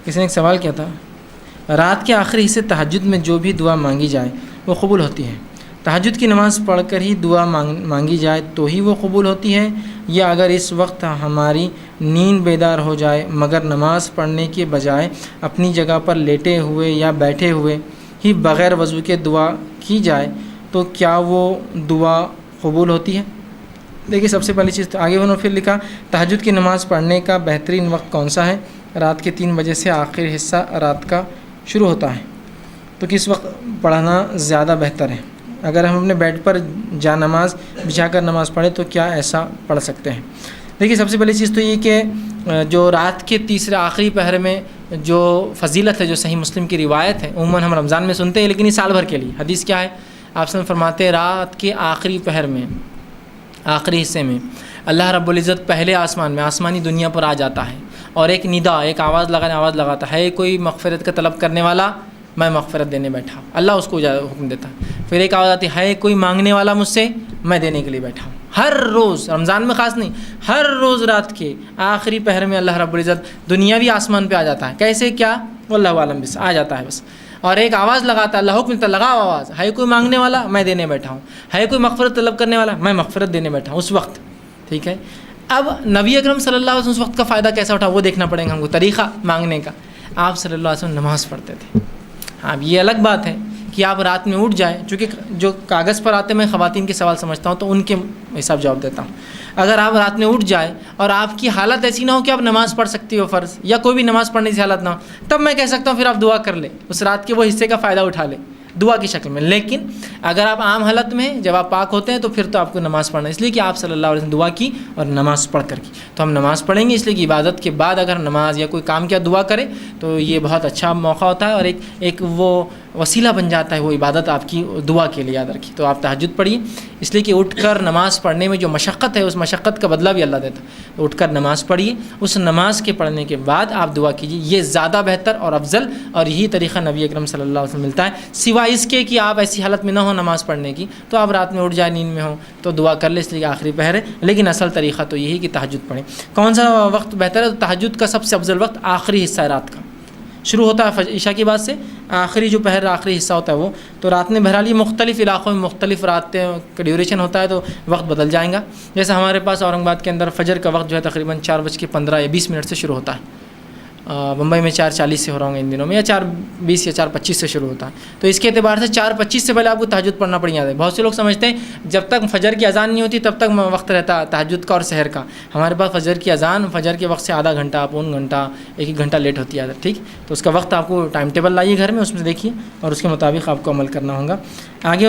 کسی نے ایک سوال کیا تھا، رات کے آخری حصے تہجد میں جو بھی دعا مانگی جائے وہ قبول ہوتی ہے، تہجد کی نماز پڑھ کر ہی دعا مانگی جائے تو ہی وہ قبول ہوتی ہے، یا اگر اس وقت ہماری نیند بیدار ہو جائے مگر نماز پڑھنے کے بجائے اپنی جگہ پر لیٹے ہوئے یا بیٹھے ہوئے ہی بغیر وضو کے دعا کی جائے تو کیا وہ دعا قبول ہوتی ہے؟ دیکھیے، سب سے پہلی چیز تو آگے انہوں نے پھر لکھا، تہجد کی نماز پڑھنے کا بہترین وقت کون سا ہے؟ رات کے 3 بجے سے آخر حصہ رات کا شروع ہوتا ہے، تو کس وقت پڑھنا زیادہ بہتر ہے؟ اگر ہم اپنے بیڈ پر جا نماز بچھا کر نماز پڑھیں تو کیا ایسا پڑھ سکتے ہیں؟ دیکھیے، سب سے پہلی چیز تو یہ کہ جو رات کے تیسرے آخری پہر میں جو فضیلت ہے، جو صحیح مسلم کی روایت ہے، عموماً ہم رمضان میں سنتے ہیں لیکن یہ سال بھر کے لیے حدیث کیا ہے؟ آپ سے فرماتے ہیں رات کے آخری پہر میں، آخری حصے میں اللہ رب العزت پہلے آسمان میں، آسمانی دنیا پر آ جاتا ہے اور ایک ندا، ایک آواز لگاتا ہے، کوئی مغفرت کا طلب کرنے والا، میں مغفرت دینے بیٹھا ہوں، اللہ اس کو حکم دیتا ہے۔ پھر ایک آواز آتی ہے، کوئی مانگنے والا مجھ سے، میں دینے کے لیے بیٹھا ہوں۔ ہر روز، رمضان میں خاص نہیں، ہر روز رات کے آخری پہر میں اللہ رب العزت دنیاوی آسمان پہ آ جاتا ہے۔ کیسے، کیا، واللہ عالم، بس آ جاتا ہے بس، اور ایک آواز لگاتا ہے، اللہ حکم دیتا ہے، لگاؤ آواز، ہے کوئی مانگنے والا، میں دینے بیٹھا ہوں، ہے کوئی مغفرت طلب کرنے والا، میں مغفرت دینے بیٹھا ہوں اس وقت، ٹھیک ہے۔ اب نبی اکرم صلی اللہ علیہ وسلم اس وقت کا فائدہ کیسا اٹھا وہ دیکھنا پڑے گا ہم کو، طریقہ مانگنے کا۔ آپ صلی اللہ علیہ وسلم نماز پڑھتے تھے۔ اب یہ الگ بات ہے کہ آپ رات میں اٹھ جائیں، چونکہ جو کاغذ پر آتے میں خواتین کے سوال سمجھتا ہوں تو ان کے حساب جواب دیتا ہوں۔ اگر آپ رات میں اٹھ جائیں اور آپ کی حالت ایسی نہ ہو کہ آپ نماز پڑھ سکتی ہو فرض، یا کوئی بھی نماز پڑھنے کی حالت نہ ہو، تب میں کہہ سکتا ہوں پھر آپ دعا کر لیں، اس رات کے وہ حصے کا فائدہ اٹھا لیں دعا کی شکل میں۔ لیکن اگر آپ عام حالت میں جب آپ پاک ہوتے ہیں تو پھر تو آپ کو نماز پڑھنا ہے، اس لیے کہ آپ صلی اللہ علیہ وسلم دعا کی اور نماز پڑھ کر کی، تو ہم نماز پڑھیں گے، اس لیے کہ عبادت کے بعد اگر نماز یا کوئی کام کیا دعا کرے تو یہ بہت اچھا موقع ہوتا ہے اور ایک وہ وسیلہ بن جاتا ہے وہ عبادت آپ کی دعا کے لیے، یاد رکھیے۔ تو آپ تہجد پڑھیے، اس لیے کہ اٹھ کر نماز پڑھنے میں جو مشقت ہے اس مشقت کا بدلہ بھی اللہ دیتا ہے۔ تو اٹھ کر نماز پڑھیے، اس نماز کے پڑھنے کے بعد آپ دعا کیجیے، یہ زیادہ بہتر اور افضل، اور یہی طریقہ نبی اکرم صلی اللہ علیہ وسلم ملتا ہے۔ سوائے اس کے کہ آپ ایسی حالت میں نہ ہو نماز پڑھنے کی، تو آپ رات میں اٹھ جائیں، نیند میں ہو تو دعا کر لیں، اس لیے کہ آخری پہر ہے، لیکن اصل طریقہ تو یہی کہ تہجد پڑھیں۔ کون سا وقت بہتر ہے؟ تو تہجد کا سب سے افضل وقت آخری حصہ ہے رات کا، شروع ہوتا ہے عشاء کی بعد سے، آخری جو پہر آخری حصہ ہوتا ہے وہ، تو رات میں بہرحال یہ مختلف علاقوں میں مختلف رات کا ڈیوریشن ہوتا ہے تو وقت بدل جائیں گا۔ جیسے ہمارے پاس اورنگ آباد کے اندر فجر کا وقت جو ہے تقریباً 4:15 یا 20 منٹ سے شروع ہوتا ہے، بمبئی میں 4:40 سے ہو رہا ہوں ان دنوں میں، یا 4:20 یا 4:25 سے شروع ہوتا ہے، تو اس کے اعتبار سے 4:25 سے پہلے آپ کو تہجد پڑھنا پڑ جاتا ہے۔ بہت سے لوگ سمجھتے ہیں جب تک فجر کی اذان نہیں ہوتی تب تک وقت رہتا ہے تہجد کا اور سحر کا، ہمارے پاس فجر کی اذان، فجر کے وقت سے آدھا گھنٹہ، پون گھنٹہ، 1 گھنٹہ لیٹ ہوتی ہے، ٹھیک، تو اس کا وقت آپ کو ٹائم ٹیبل لائیے گھر میں، اس میں دیکھیے اور اس کے مطابق آپ کو عمل کرنا ہوگا۔ آگے